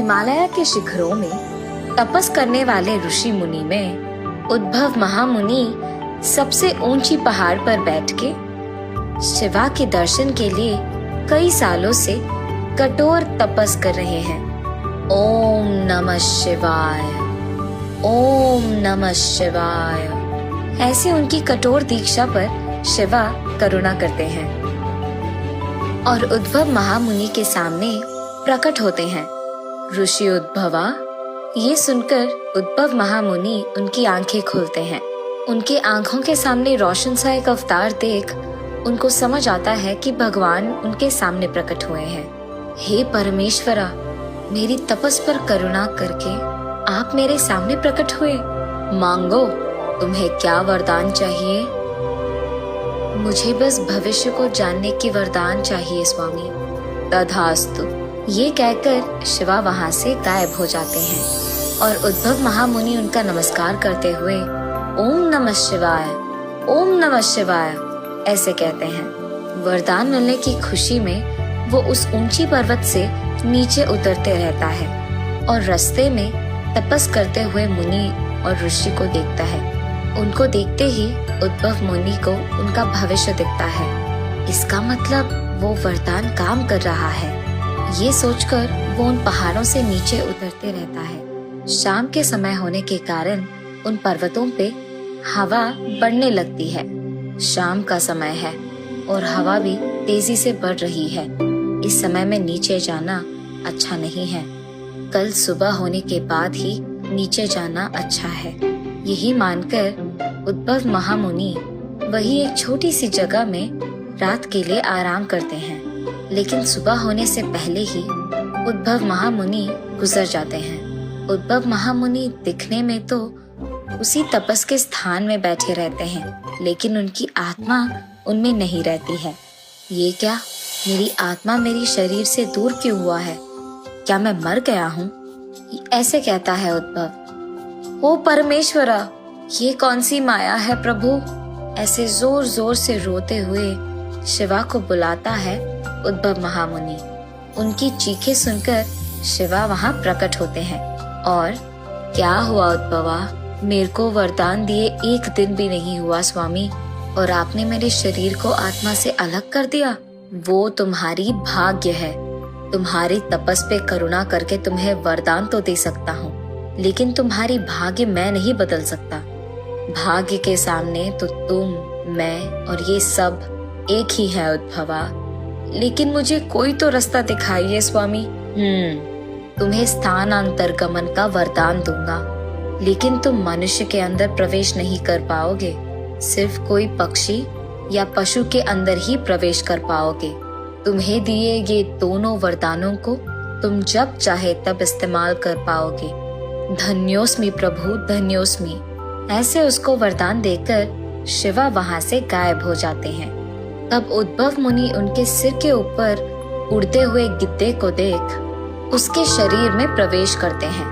हिमालय के शिखरों में तपस करने वाले ऋषि मुनि में उद्भव महामुनि सबसे ऊंची पहाड़ पर बैठ के शिवा के दर्शन के लिए कई सालों से कठोर तपस कर रहे हैं। ओम नमः शिवाय, ओम नमः शिवाय। ऐसे उनकी कठोर दीक्षा पर शिवा करुणा करते हैं और उद्भव महामुनि के सामने प्रकट होते हैं। ऋषि उद्भवा, ये सुनकर उद्भव महामुनि उनकी आंखें खोलते हैं। उनके आंखों के सामने रोशन सा एक अवतार देख उनको समझ आता है कि भगवान उनके सामने प्रकट हुए हैं। हे परमेश्वरा, मेरी तपस पर करुणा करके आप मेरे सामने प्रकट हुए। मांगो, तुम्हें क्या वरदान चाहिए? मुझे बस भविष्य को जानने की वरदान चाहिए स्वामी। तथास्तु, ये कहकर शिवा वहां से गायब हो जाते हैं और उद्भव महामुनि उनका नमस्कार करते हुए ओम नमः शिवाय, ओम नमः शिवाय ऐसे कहते हैं। वरदान मिलने की खुशी में वो उस ऊंची पर्वत से नीचे उतरते रहता है और रास्ते में तपस करते हुए मुनि और ऋषि को देखता है। उनको देखते ही उद्भव मुनि को उनका भविष्य दिखता है। इसका मतलब वो वरदान काम कर रहा है। ये सोचकर वो उन पहाड़ों से नीचे उतरते रहता है। शाम के समय होने के कारण उन पर्वतों पे हवा बढ़ने लगती है। शाम का समय है और हवा भी तेजी से बढ़ रही है। इस समय में नीचे जाना अच्छा नहीं है। कल सुबह होने के बाद ही नीचे जाना अच्छा है। यही मानकर उद्भव महामुनि वही एक छोटी सी जगह में रात के लिए आराम करते हैं। लेकिन सुबह होने से पहले ही उद्भव महामुनि गुजर जाते हैं। उद्भव महामुनि दिखने में तो उसी तपस के स्थान में बैठे रहते हैं, लेकिन उनकी आत्मा उनमें नहीं रहती है। ये क्या, मेरी आत्मा मेरी शरीर से दूर क्यों हुआ है? क्या मैं मर गया हूँ? ऐसे कहता है उद्भव। ओ परमेश्वरा, ये कौन सी माया है प्रभु? ऐसे जोर जोर से रोते हुए शिवा को बुलाता है उद्भव महामुनि। उनकी चीखें सुनकर शिवा वहां प्रकट होते हैं और क्या हुआ उद्भवा? मेरे को वरदान दिए एक दिन भी नहीं हुआ स्वामी, और आपने मेरे शरीर को आत्मा से अलग कर दिया। वो तुम्हारी भाग्य है। तुम्हारी तपस पे करुणा करके तुम्हें वरदान तो दे सकता हूँ, लेकिन तुम्हारी भाग्य मैं नहीं बदल सकता। भाग्य के सामने तो तुम, मैं और ये सब एक ही है उद्भवा। लेकिन मुझे कोई तो रास्ता दिखाइए स्वामी। तुम्हें स्थानांतर गमन का वरदान दूंगा, लेकिन तुम मनुष्य के अंदर प्रवेश नहीं कर पाओगे। सिर्फ कोई पक्षी या पशु के अंदर ही प्रवेश कर पाओगे। तुम्हें दिए ये दोनों वरदानों को तुम जब चाहे तब इस्तेमाल कर पाओगे। धन्योस्मि प्रभु, धन्योस्मि। ऐसे उसको वरदान देकर शिवा वहां से गायब हो जाते हैं। तब उद्भव मुनि उनके सिर के ऊपर उड़ते हुए गिद्धे को देख उसके शरीर में प्रवेश करते हैं।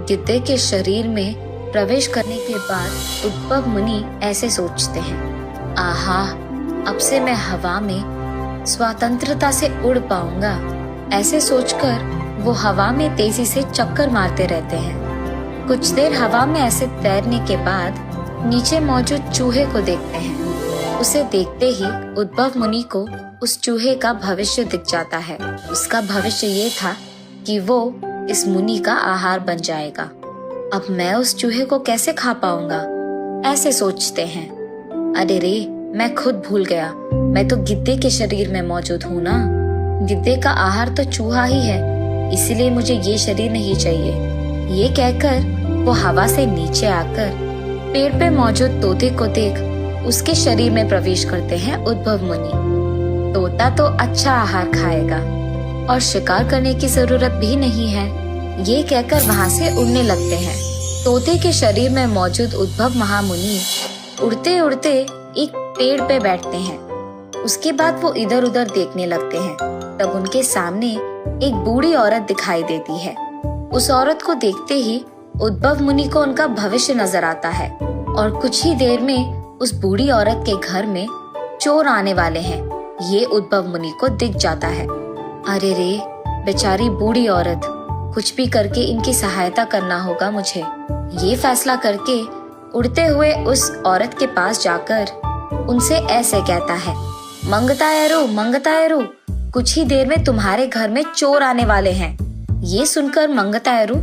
गिद्धे के शरीर में प्रवेश करने के बाद उद्भव मुनि ऐसे सोचते हैं, आहा, अब से मैं हवा में स्वतंत्रता से उड़ पाऊंगा। ऐसे सोचकर वो हवा में तेजी से चक्कर मारते रहते हैं। कुछ देर हवा में ऐसे तैरने के बाद नीचे मौजूद चूहे को देखते हैं। उसे देखते ही उद्भव मुनि को उस चूहे का भविष्य दिख जाता है। उसका भविष्य ये था कि वो इस मुनि का आहार बन जाएगा। अब मैं उस चूहे को कैसे खा पाऊंगा? ऐसे सोचते हैं। अरे रे, मैं खुद भूल गया, मैं तो गिद्धे के शरीर में मौजूद हूँ ना। गिद्धे का आहार तो चूहा ही है, इसीलिए मुझे ये शरीर नहीं चाहिए। ये कहकर वो हवा से नीचे आकर पेड़ पे मौजूद तोते को देख उसके शरीर में प्रवेश करते हैं उद्भव मुनि। तोता तो अच्छा आहार खाएगा और शिकार करने की जरूरत भी नहीं है, ये कहकर वहां से उड़ने लगते हैं। तोते के शरीर में मौजूद उद्भव महामुनि उड़ते उड़ते एक पेड़ पे बैठते हैं। उसके बाद वो इधर उधर देखने लगते हैं। तब उनके सामने एक बूढ़ी औरत दिखाई देती है। उस औरत को देखते ही उद्भव मुनि को उनका भविष्य नजर आता है और कुछ ही देर में उस बूढ़ी औरत के घर में चोर आने वाले हैं। ये उद्भव मुनि को दिख जाता है। अरे रे, बेचारी बूढ़ी औरत, कुछ भी करके इनकी सहायता करना होगा मुझे। ये फैसला करके उड़ते हुए उस औरत के पास जाकर उनसे ऐसे कहता है, मंगतायरू मंगतायरू, कुछ ही देर में तुम्हारे घर में चोर आने वाले हैं। ये सुनकर मंगतायरू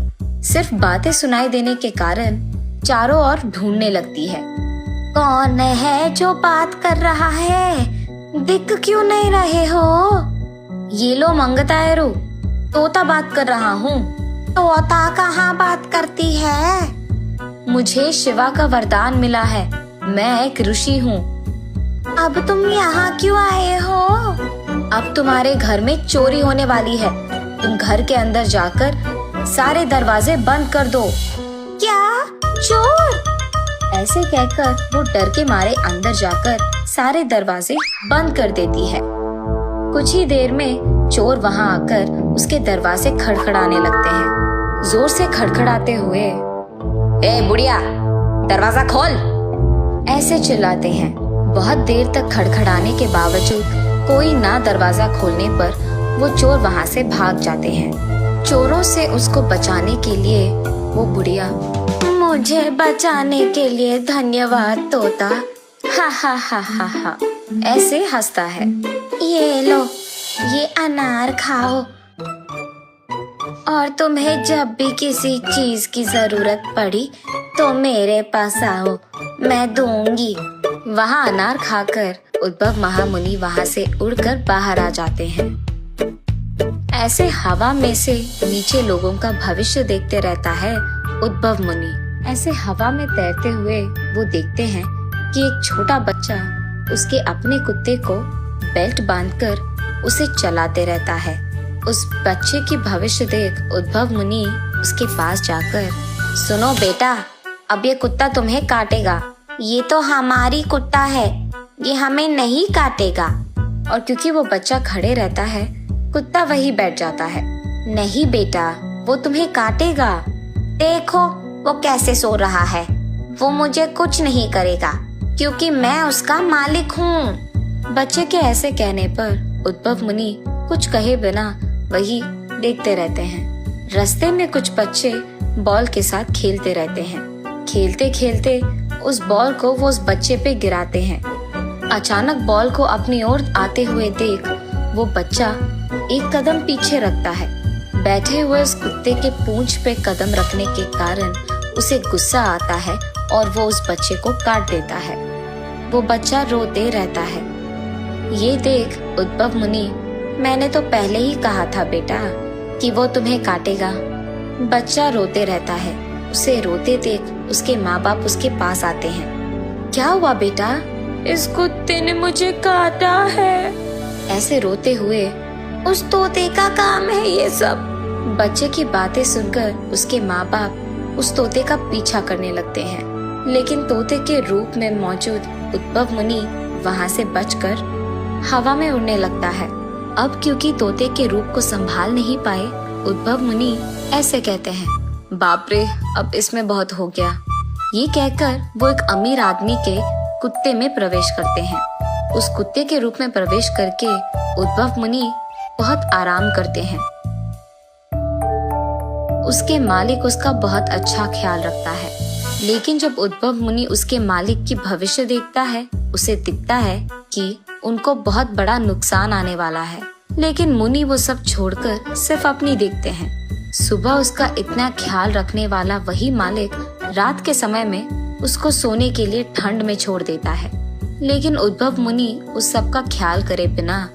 सिर्फ बातें सुनाई देने के कारण चारों ओर ढूंढने लगती है। कौन है जो बात कर रहा है? दिख क्यों नहीं रहे हो? ये लो मंगतायरू, तोता बात कर रहा हूँ। तोता कहाँ बात करती है? मुझे शिवा का वरदान मिला है, मैं एक ऋषि हूँ। अब तुम यहाँ क्यों आए हो? अब तुम्हारे घर में चोरी होने वाली है, तुम घर के अंदर जाकर सारे दरवाजे बंद कर दो। क्या? चोर? ऐसे कहकर वो डर के मारे अंदर जाकर सारे दरवाजे बंद कर देती है। कुछ ही देर में चोर वहाँ आकर उसके दरवाजे खड़खड़ाने लगते हैं, जोर से खड़खड़ाते हुए, ए बुढ़िया, दरवाजा खोल, ऐसे चिल्लाते हैं। बहुत देर तक खड़खड़ाने के बावजूद कोई ना दरवाजा खोलने पर वो चोर वहाँ से भाग जाते हैं। चोरों से उसको बचाने के लिए वो बुढ़िया, मुझे बचाने के लिए धन्यवाद तोता, हा हा हा हा हा, ऐसे हंसता है। ये लो, ये अनार खाओ, और तुम्हें जब भी किसी चीज की जरूरत पड़ी तो मेरे पास आओ, मैं दूंगी। वहाँ अनार खाकर उद्भव महामुनि वहाँ से उड़कर बाहर आ जाते हैं। ऐसे हवा में से नीचे लोगों का भविष्य देखते रहता है उद्भव मुनि। ऐसे हवा में तैरते हुए वो देखते हैं कि एक छोटा बच्चा उसके अपने कुत्ते को बेल्ट बांधकर उसे चलाते रहता है। उस बच्चे की भविष्य देख उद्भव मुनि उसके पास जाकर, सुनो बेटा, अब ये कुत्ता तुम्हें काटेगा, ये तो हमारी कुत्ता है, ये हमें नहीं काटेगा। और क्योंकि वो बच्चा खड़े रहता है, कुत्ता वही बैठ जाता है। नहीं बेटा, वो तुम्हें काटेगा, देखो वो कैसे सो रहा है, वो मुझे कुछ नहीं करेगा क्योंकि मैं उसका मालिक हूँ। बच्चे के ऐसे कहने पर उद्भव मुनि कुछ कहे बिना वही देखते रहते हैं। रास्ते में कुछ बच्चे बॉल के साथ खेलते रहते हैं। खेलते खेलते उस बॉल को वो उस बच्चे पे गिराते हैं। अचानक बॉल को अपनी ओर आते हुए देख वो बच्चा एक कदम पीछे रखता है। बैठे हुए उस कुत्ते के पूंछ पे कदम रखने के कारण उसे गुस्सा आता है और वो उस बच्चे को काट देता है। वो बच्चा रोते रहता है। ये देख उद्भव मुनि, मैंने तो पहले ही कहा था बेटा कि वो तुम्हें काटेगा। बच्चा रोते रहता है। उसे रोते देख उसके माँ बाप उसके पास आते हैं। क्या हुआ बेटा? इस कुत्ते ने मुझे काटा है, ऐसे रोते हुए। उस तोते का काम है ये सब। बच्चे की बातें सुनकर उसके माँ बाप उस तोते का पीछा करने लगते हैं, लेकिन तोते के रूप में मौजूद उद्भव मुनि वहाँ से बचकर हवा में उड़ने लगता है। अब क्योंकि तोते के रूप को संभाल नहीं पाए, उद्भव मुनि ऐसे कहते हैं, बाप रे, अब इसमें बहुत हो गया। ये कहकर वो एक अमीर आदमी के कुत्ते में प्रवेश करते हैं। उस कुत्ते के रूप में प्रवेश करके उद्भव मुनि बहुत आराम करते हैं। उसके मालिक उसका बहुत अच्छा ख्याल रखता है, लेकिन जब उद्भव मुनि उसके मालिक की भविष्य देखता है, उसे दिखता है कि उनको बहुत बड़ा नुकसान आने वाला है। लेकिन मुनि वो सब छोड़कर सिर्फ अपनी देखते हैं। सुबह उसका इतना ख्याल रखने वाला वही मालिक रात के समय में उसको सोने के लिए ठंड में छोड़ देता है। लेकिन उद्भव मुनि उस सब का ख्याल करे बिना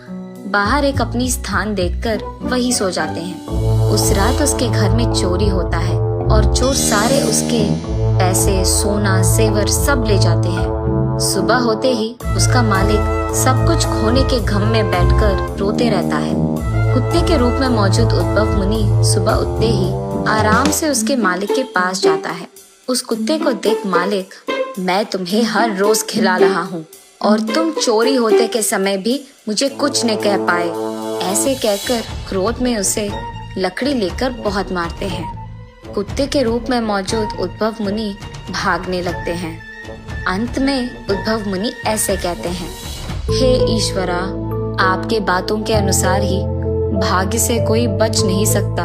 बाहर एक अपनी स्थान देखकर वही सो जाते हैं। उस रात उसके घर में चोरी होता है और चोर सारे उसके पैसे, सोना, जेवर सब ले जाते हैं। सुबह होते ही उसका मालिक सब कुछ खोने के गम में बैठकर रोते रहता है। कुत्ते के रूप में मौजूद उद्भव मुनि सुबह उठते ही आराम से उसके मालिक के पास जाता है। उस कुत्ते को देख मालिक, मैं तुम्हें हर रोज खिला रहा हूँ और तुम चोरी होते के समय भी मुझे कुछ नहीं कह पाए, ऐसे कहकर क्रोध में उसे लकड़ी लेकर बहुत मारते हैं। कुत्ते के रूप में मौजूद उद्भव मुनि भागने लगते हैं। अंत में उद्भव मुनि ऐसे कहते हैं, हे ईश्वरा, आपके बातों के अनुसार ही भाग्य से कोई बच नहीं सकता।